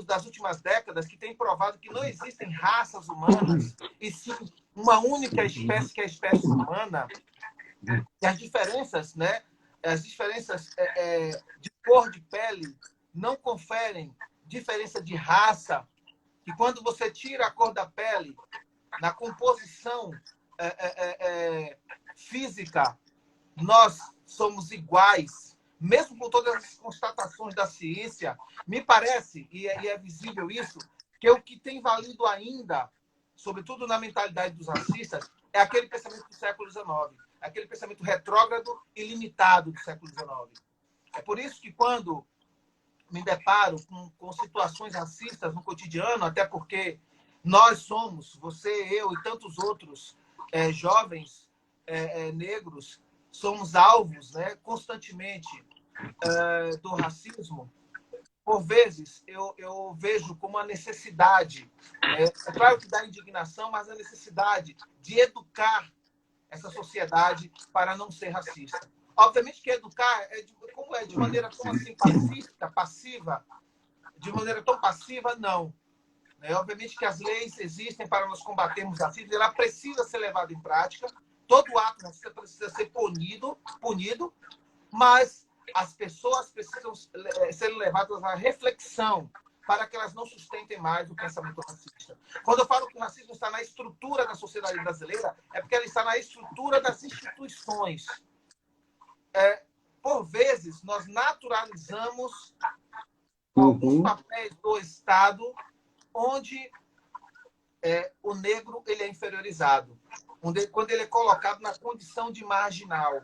A: das últimas décadas, que têm provado que não existem raças humanas, e sim uma única espécie, que é a espécie humana, e as diferenças, né? As diferenças de cor de pele não conferem diferença de raça, que quando você tira a cor da pele, na composição física, nós somos iguais, mesmo com todas as constatações da ciência. Me parece, e é visível isso, que o que tem valido ainda, sobretudo na mentalidade dos racistas, é aquele pensamento do século XIX, aquele pensamento retrógrado e limitado do século XIX. É por isso que quando me deparo com situações racistas no cotidiano, até porque nós somos, você, eu e tantos outros jovens negros, somos alvos, né, constantemente do racismo. Por vezes, eu vejo como a necessidade, é claro que dá indignação, mas a necessidade de educar essa sociedade para não ser racista. Obviamente que educar como de maneira tão assim pacífica, passiva, de maneira tão passiva, não. Obviamente que as leis existem para nós combatermos o racismo, ela precisa ser levada em prática, todo ato racista precisa ser punido, mas as pessoas precisam ser levadas à reflexão para que elas não sustentem mais o pensamento racista. Quando eu falo que o racismo está na estrutura da sociedade brasileira, é porque ele está na estrutura das instituições. Por vezes, nós naturalizamos alguns papéis do Estado onde o negro ele é inferiorizado, quando ele é colocado na condição de marginal,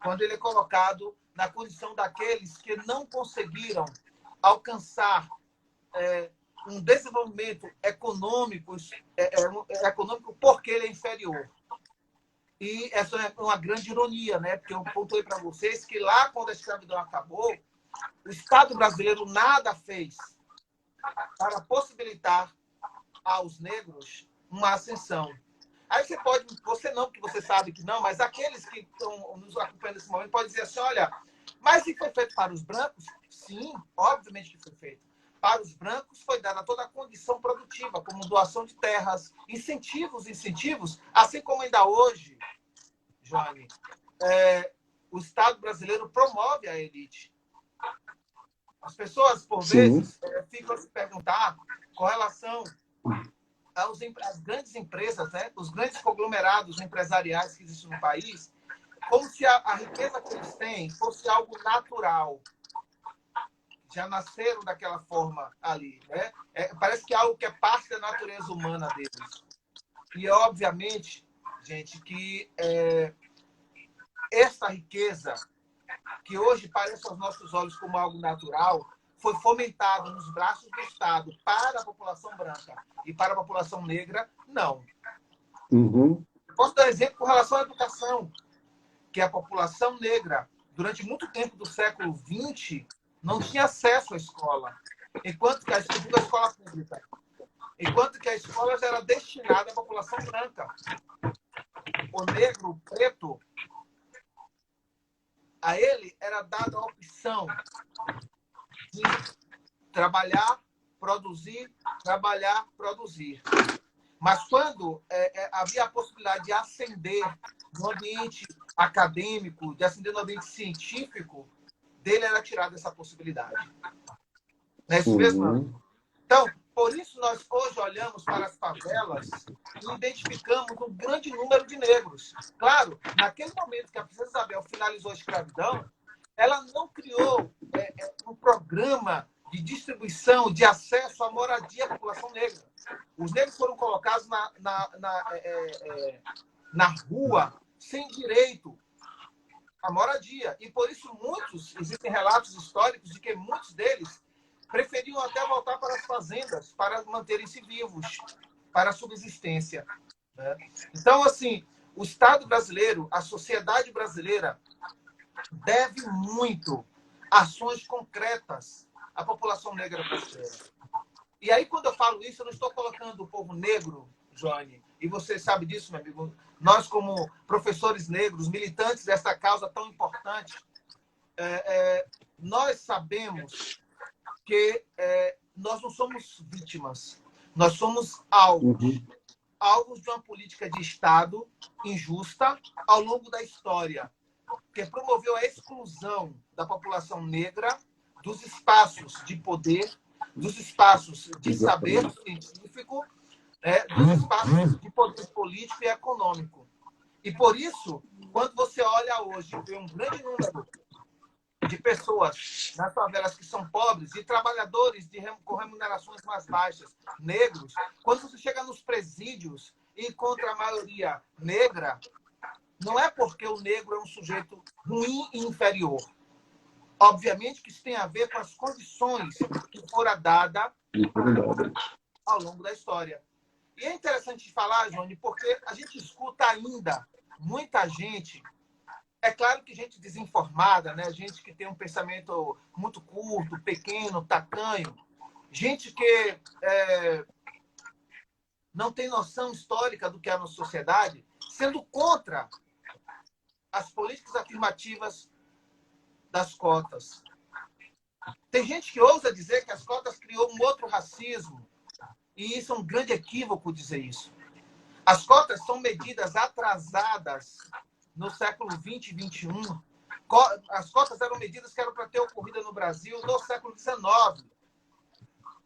A: quando ele é colocado na condição daqueles que não conseguiram alcançar um desenvolvimento econômico porque ele é inferior. E essa é uma grande ironia, né? Porque eu contei para vocês que lá, quando a escravidão acabou, o Estado brasileiro nada fez para possibilitar aos negros uma ascensão. Aí você não, porque você sabe que não, mas aqueles que estão nos acompanhando nesse momento podem dizer assim, olha, mas se foi feito para os brancos? Sim, obviamente que foi feito. Para os brancos foi dada toda a condição produtiva, como doação de terras, incentivos, assim como ainda hoje, Joane, o Estado brasileiro promove a elite. As pessoas, por vezes, ficam a se perguntar com relação às grandes empresas, né, os grandes conglomerados empresariais que existem no país, como se a riqueza que eles têm fosse algo natural. já nasceram daquela forma ali, né? Parece que é algo que é parte da natureza humana deles. E, obviamente, gente, que essa riqueza, que hoje parece aos nossos olhos como algo natural, foi fomentado nos braços do Estado para a população branca e para a população negra, não.
B: Uhum.
A: Eu posso dar um exemplo com relação à educação, que a população negra, durante muito tempo do século XX, não tinha acesso à escola, enquanto que a escola pública, enquanto que a escola já era destinada à população branca. O negro, o preto, a ele era dada a opção de trabalhar, produzir, trabalhar, produzir. Mas quando havia a possibilidade de ascender no ambiente acadêmico, de ascender no ambiente científico, dele era tirada essa possibilidade. Não é isso mesmo,
B: Uhum.
A: Então, por isso nós hoje olhamos para as favelas e identificamos um grande número de negros. Claro, naquele momento que a Princesa Isabel finalizou a escravidão, ela não criou um programa de distribuição, de acesso à moradia à população negra. Os negros foram colocados na rua sem direito à moradia. E por isso existem relatos históricos de que muitos deles preferiam até voltar para as fazendas para manterem-se vivos, para a subsistência. Né? Então, assim, o Estado brasileiro, a sociedade brasileira, deve muito ações concretas à população negra brasileira. E aí, quando eu falo isso, eu não estou colocando o povo negro, Joane, e você sabe disso, meu amigo, nós, como professores negros, militantes dessa causa tão importante, nós sabemos que nós não somos vítimas, nós somos alvos.
B: Uhum.
A: Alvos de uma política de Estado injusta ao longo da história, que promoveu a exclusão da população negra dos espaços de poder, dos espaços de saber científico, dos espaços de poder político e econômico. E por isso, quando você olha hoje, tem um grande número de pessoas nas favelas que são pobres e trabalhadores com remunerações mais baixas, negros, quando você chega nos presídios e encontra a maioria negra, não é porque o negro é um sujeito ruim e inferior. Obviamente que isso tem a ver com as condições que foram dadas ao longo da história. E é interessante falar, Johnny, porque a gente escuta ainda muita gente. É claro que gente desinformada, né? Gente que tem um pensamento muito curto, pequeno, tacanho. Gente que não tem noção histórica do que é a nossa sociedade, sendo contra as políticas afirmativas das cotas. Tem gente que ousa dizer que as cotas criou um outro racismo, e isso é um grande equívoco dizer isso. As cotas são medidas atrasadas no século XX e XXI. As cotas eram medidas que eram para ter ocorrido no Brasil no século XIX.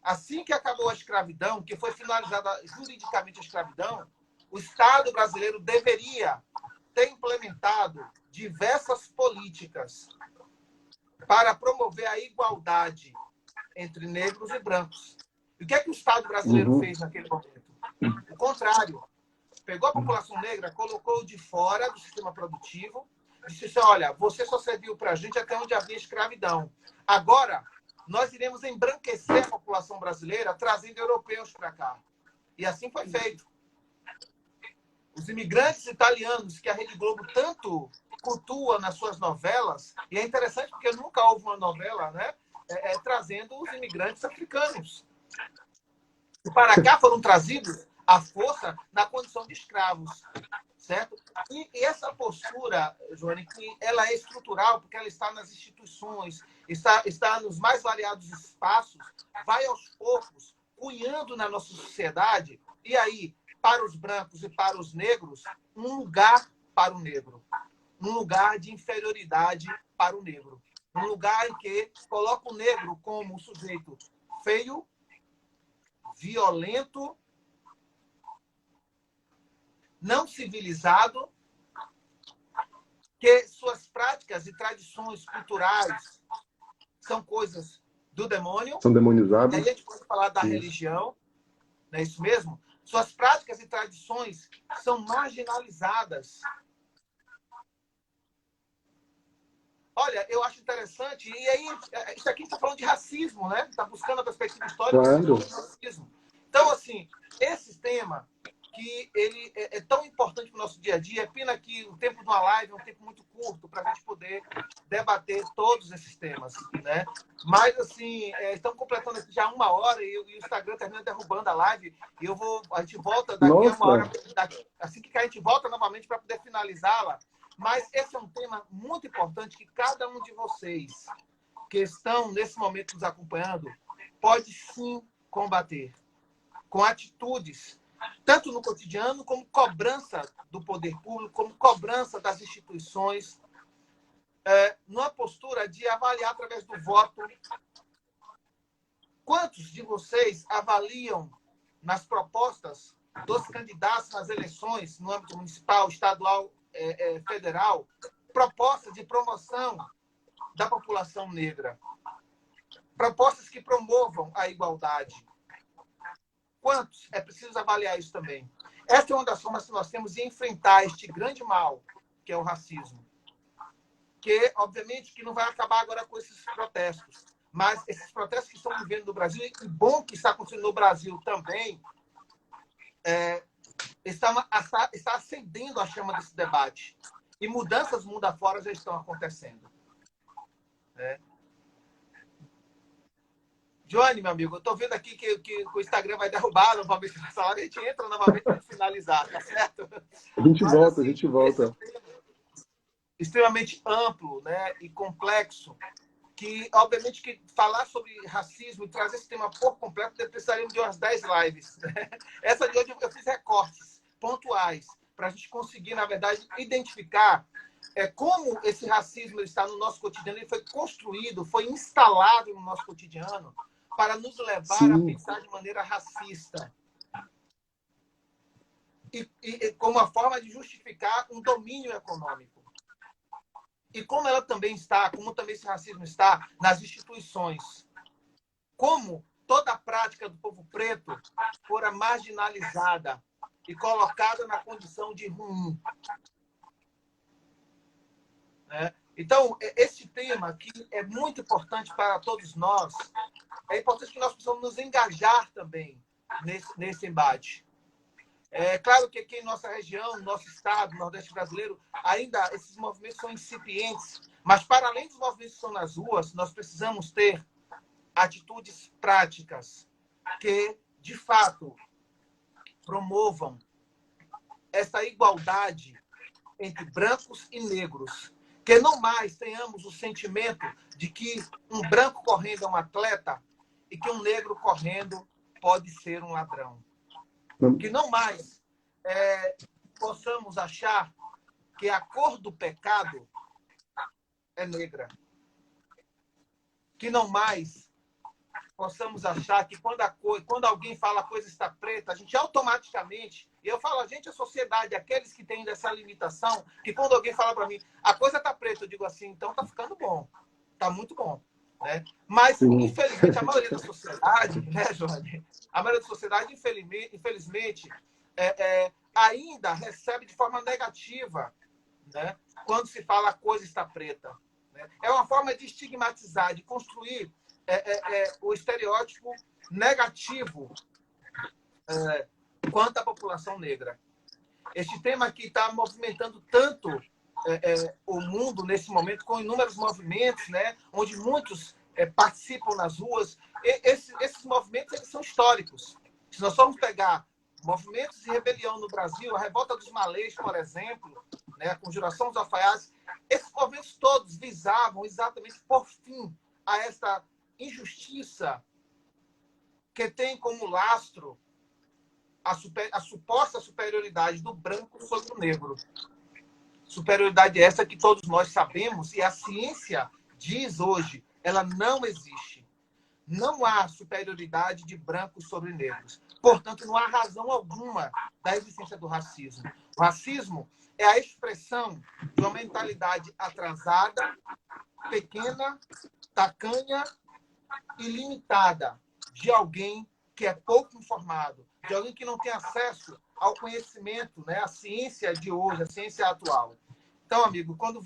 A: Assim que acabou a escravidão, que foi finalizada juridicamente a escravidão, o Estado brasileiro deveria ter implementado diversas políticas para promover a igualdade entre negros e brancos. E o que é que o Estado brasileiro fez naquele momento? O contrário. Pegou a população negra, colocou de fora do sistema produtivo, disse assim, olha, você só serviu para a gente até onde havia escravidão. Agora, nós iremos embranquecer a população brasileira, trazendo europeus para cá. E assim foi feito. Os imigrantes italianos, que a Rede Globo tanto cultua nas suas novelas, e é interessante porque nunca houve uma novela, né, trazendo os imigrantes africanos. E para cá foram trazidos à força na condição de escravos, certo? E essa postura, Joane, que ela é estrutural, porque ela está nas instituições, está nos mais variados espaços, vai aos poucos cunhando na nossa sociedade, e aí, para os brancos e para os negros, um lugar para o negro, um lugar de inferioridade para o negro, um lugar em que coloca o negro como um sujeito feio, violento, não civilizado, que suas práticas e tradições culturais são coisas do demônio,
B: São
A: e aí
B: demonizados.
A: a gente pode falar da
B: Isso.
A: religião, não é isso mesmo? Suas práticas e tradições são marginalizadas. Olha, eu acho interessante, e aí, isso aqui está falando de racismo, né? Está buscando a perspectiva histórica
B: Claro.
A: do racismo. Então, assim, esse tema que ele é tão importante para o nosso dia a dia, é pena que o tempo de uma live é um tempo muito curto para a gente poder debater todos esses temas, né? Mas, assim, estamos completando aqui já 1 hora e o Instagram termina derrubando a live e a gente volta daqui a 1 hora, assim que a gente volta novamente para poder finalizá-la. Mas esse é um tema muito importante que cada um de vocês que estão nesse momento nos acompanhando pode sim combater com atitudes, tanto no cotidiano como cobrança do poder público, como cobrança das instituições, numa postura de avaliar através do voto. Quantos de vocês avaliam nas propostas dos candidatos nas eleições, no âmbito municipal, estadual, federal, propostas de promoção da população negra, propostas que promovam a igualdade? Quantos? É preciso avaliar isso também. Essa é uma das formas que nós temos de enfrentar este grande mal, que é o racismo. Que, obviamente, que não vai acabar agora com esses protestos, mas esses protestos que estão vivendo no Brasil, e bom que está acontecendo no Brasil também, está acendendo a chama desse debate. E mudanças mundo afora já estão acontecendo. Johnny, meu amigo, eu estou vendo aqui que o Instagram vai derrubar novamente essa live, a gente entra novamente para finalizar, tá certo?
B: A gente
A: Mas,
B: volta,
A: assim,
B: a gente volta.
A: Esse é um tema extremamente amplo, né, e complexo, que, obviamente, que falar sobre racismo e trazer esse tema por completo, precisaríamos de umas 10 lives. Né? Essa de hoje eu fiz recortes pontuais, para a gente conseguir, na verdade, identificar como esse racismo está no nosso cotidiano, ele foi construído, foi instalado no nosso cotidiano para nos levar a pensar de maneira racista. E como uma forma de justificar um domínio econômico. E como ela também está, como também esse racismo está nas instituições. Como toda a prática do povo preto fora marginalizada e colocada na condição de ruim. Né? Então, esse tema aqui é muito importante para todos nós. É importante que nós possamos nos engajar também nesse embate. É claro que aqui em nossa região, no nosso estado, no Nordeste brasileiro, ainda esses movimentos são incipientes, mas para além dos movimentos que estão nas ruas, nós precisamos ter atitudes práticas que, de fato, promovam essa igualdade entre brancos e negros. Que não mais tenhamos o sentimento de que um branco correndo é um atleta e que um negro correndo pode ser um ladrão. Que não mais possamos achar que a cor do pecado é negra. Que não mais possamos achar que quando alguém fala a coisa está preta, a gente automaticamente, e eu falo a gente, a sociedade, aqueles que têm dessa limitação, que quando alguém fala para mim, a coisa está preta, eu digo assim, então está ficando bom, está muito bom. Né? Mas, infelizmente, a maioria da sociedade, né, Joane? A maioria da sociedade, infelizmente, ainda recebe de forma negativa, né, quando se fala a coisa está preta. Né? É uma forma de estigmatizar, de construir o estereótipo negativo quanto à população negra. Este tema aqui está movimentando tanto o mundo nesse momento, com inúmeros movimentos, né, onde muitos participam nas ruas. Esses movimentos eles são históricos. Se nós formos pegar movimentos de rebelião no Brasil, a Revolta dos Malês, por exemplo, né, a Conjuração dos Alfaiates, esses movimentos todos visavam exatamente por fim a esta injustiça que tem como lastro a suposta superioridade do branco sobre o negro. Superioridade essa que todos nós sabemos e a ciência diz hoje, ela não existe. Não há superioridade de brancos sobre negros. Portanto, não há razão alguma da existência do racismo. O racismo é a expressão de uma mentalidade atrasada, pequena, tacanha ilimitada de alguém que é pouco informado, de alguém que não tem acesso ao conhecimento, né, à ciência de hoje, à ciência atual. Então, amigo, quando